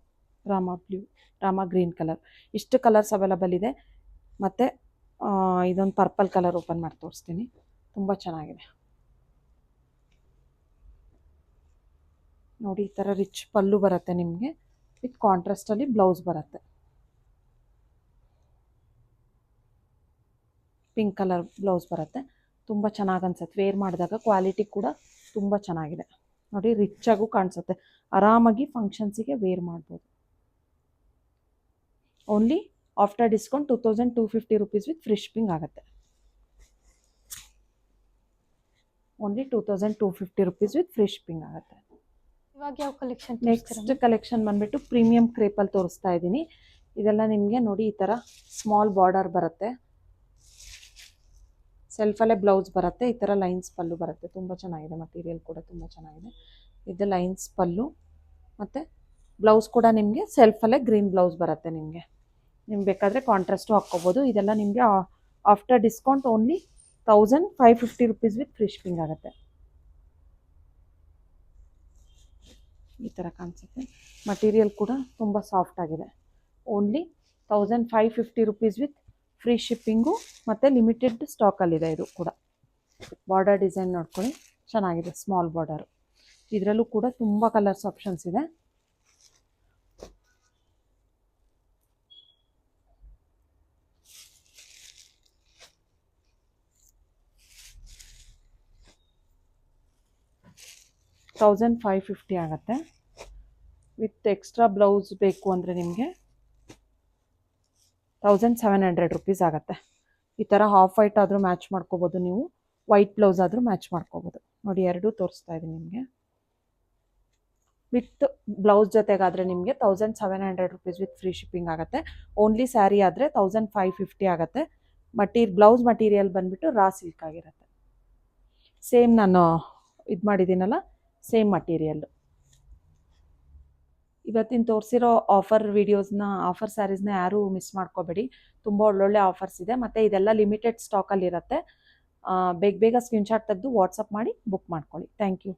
blue, Rama green colour. ಇಷ್ಟು ಕಲರ್ಸ್ ಅವೈಲಬಲ್ ಇದೆ. ಮತ್ತು ಇದೊಂದು ಪರ್ಪಲ್ ಕಲರ್ ಓಪನ್ ಮಾಡಿ ತೋರಿಸ್ತೀನಿ, ತುಂಬ ಚೆನ್ನಾಗಿದೆ ನೋಡಿ. ಈ ಥರ ರಿಚ್ ಪಲ್ಲು ಬರುತ್ತೆ ನಿಮಗೆ, ವಿತ್ ಕಾಂಟ್ರಾಸ್ಟಲ್ಲಿ ಬ್ಲೌಸ್ ಬರುತ್ತೆ. ಪಿಂಕ್ ಕಲರ್ ಬ್ಲೌಸ್ ಬರುತ್ತೆ. ತುಂಬ ಚೆನ್ನಾಗಿ ಅನ್ಸುತ್ತೆ ವೇರ್ ಮಾಡಿದಾಗ. ಕ್ವಾಲಿಟಿ ಕೂಡ ತುಂಬ ಚೆನ್ನಾಗಿದೆ ನೋಡಿ, ರಿಚ್ಚಾಗೂ ಕಾಣಿಸುತ್ತೆ. ಆರಾಮಾಗಿ ಫಂಕ್ಷನ್ಸಿಗೆ ವೇರ್ ಮಾಡ್ಬೋದು. Only after discount 2250 rupees with free shipping ಆಗುತ್ತೆ. Only 2250 rupees with free shipping ಆಗುತ್ತೆ. ಇವಾಗ ಯಾವ ಕಲೆಕ್ಷನ್? ನೆಕ್ಸ್ಟ್ ಕಲೆಕ್ಷನ್ ಬಂದುಬಿಟ್ಟು ಪ್ರೀಮಿಯಂ ಕ್ರೇಪಲ್ಲಿ ತೋರಿಸ್ತಾ ಇದ್ದೀನಿ. ಇದೆಲ್ಲ ನಿಮಗೆ ನೋಡಿ ಈ ಥರ ಸ್ಮಾಲ್ ಬಾರ್ಡರ್ ಬರುತ್ತೆ, ಸೆಲ್ಫಲ್ಲೇ ಬ್ಲೌಸ್ ಬರುತ್ತೆ. ಈ ಥರ ಲೈನ್ಸ್ ಪಲ್ಲು ಬರುತ್ತೆ. ತುಂಬ ಚೆನ್ನಾಗಿದೆ, ಮಟೀರಿಯಲ್ ಕೂಡ ತುಂಬ ಚೆನ್ನಾಗಿದೆ. ಇದು ಲೈನ್ಸ್ ಪಲ್ಲು, ಮತ್ತು ಬ್ಲೌಸ್ ಕೂಡ ನಿಮಗೆ ಸೆಲ್ಫಲ್ಲೇ ಗ್ರೀನ್ ಬ್ಲೌಸ್ ಬರುತ್ತೆ ನಿಮಗೆ. ನಿಮ್ಗೆ ಬೇಕಾದರೆ ಕಾಂಟ್ರಾಸ್ಟು ಹಾಕ್ಕೋಬೋದು. ಇದೆಲ್ಲ ನಿಮಗೆ after discount only 1550 rupees with free shipping ಆಗುತ್ತೆ. ಈ ಥರ ಕಾಣಿಸುತ್ತೆ. ಮಟೀರಿಯಲ್ ಕೂಡ ತುಂಬ ಸಾಫ್ಟ್ ಆಗಿದೆ. Only 1550 rupees with free shipping, ಮತ್ತು ಲಿಮಿಟೆಡ್ ಸ್ಟಾಕಲ್ಲಿದೆ. ಇದು ಕೂಡ ಬಾರ್ಡರ್ ಡಿಸೈನ್ ನೋಡ್ಕೊಳ್ಳಿ, ಚೆನ್ನಾಗಿದೆ, ಸ್ಮಾಲ್ ಬಾರ್ಡರು. ಇದರಲ್ಲೂ ಕೂಡ ತುಂಬ ಕಲರ್ಸ್ ಆಪ್ಷನ್ಸ್ ಇದೆ. $1550 ಆಗುತ್ತೆ. ವಿತ್ ಎಕ್ಸ್ಟ್ರಾ ಬ್ಲೌಸ್ ಬೇಕು ಅಂದರೆ ನಿಮಗೆ 1700 ರುಪೀಸ್ ಆಗುತ್ತೆ. ಈ ಥರ ಹಾಫ್ ವೈಟ್ ಆದರೂ ಮ್ಯಾಚ್ ಮಾಡ್ಕೋಬೋದು ನೀವು, ವೈಟ್ ಬ್ಲೌಸ್ ಆದರೂ ಮ್ಯಾಚ್ ಮಾಡ್ಕೋಬೋದು ನೋಡಿ. ಎರಡೂ ತೋರಿಸ್ತಾ ಇದ್ದೀನಿ ನಿಮಗೆ. ವಿತ್ ಬ್ಲೌಸ್ ಜೊತೆಗಾದರೆ ನಿಮಗೆ 1700 ರುಪೀಸ್ ವಿತ್ ಫ್ರೀ ಶಿಪ್ಪಿಂಗ್ ಆಗುತ್ತೆ. ಓನ್ಲಿ ಸ್ಯಾರಿ ಆದರೆ 1550 ಆಗುತ್ತೆ. ಬ್ಲೌಸ್ ಮಟೀರಿಯಲ್ ಬಂದುಬಿಟ್ಟು ರಾ ಸಿಲ್ಕ್ ಆಗಿರುತ್ತೆ. ಸೇಮ್ ನಾನು ಇದು ಮಾಡಿದ್ದೀನಲ್ಲ, ಸೇಮ್ ಮಟೀರಿಯಲ್ಲು. ಇವತ್ತಿನ ತೋರಿಸಿರೋ ಆಫರ್ ವಿಡಿಯೋಸ್ನ ಆಫರ್ ಸ್ಯಾರೀಸ್ನ ಯಾರೂ ಮಿಸ್ ಮಾಡ್ಕೋಬೇಡಿ. ತುಂಬ ಒಳ್ಳೊಳ್ಳೆ ಆಫರ್ಸ್ ಇದೆ ಮತ್ತು ಇದೆಲ್ಲ ಲಿಮಿಟೆಡ್ ಸ್ಟಾಕಲ್ಲಿರುತ್ತೆ. ಬೇಗ ಬೇಗ ಸ್ಕ್ರೀನ್ಶಾಟ್ ತೆಗೆದು ವಾಟ್ಸಪ್ ಮಾಡಿ ಬುಕ್ ಮಾಡ್ಕೊಳ್ಳಿ. Thank you.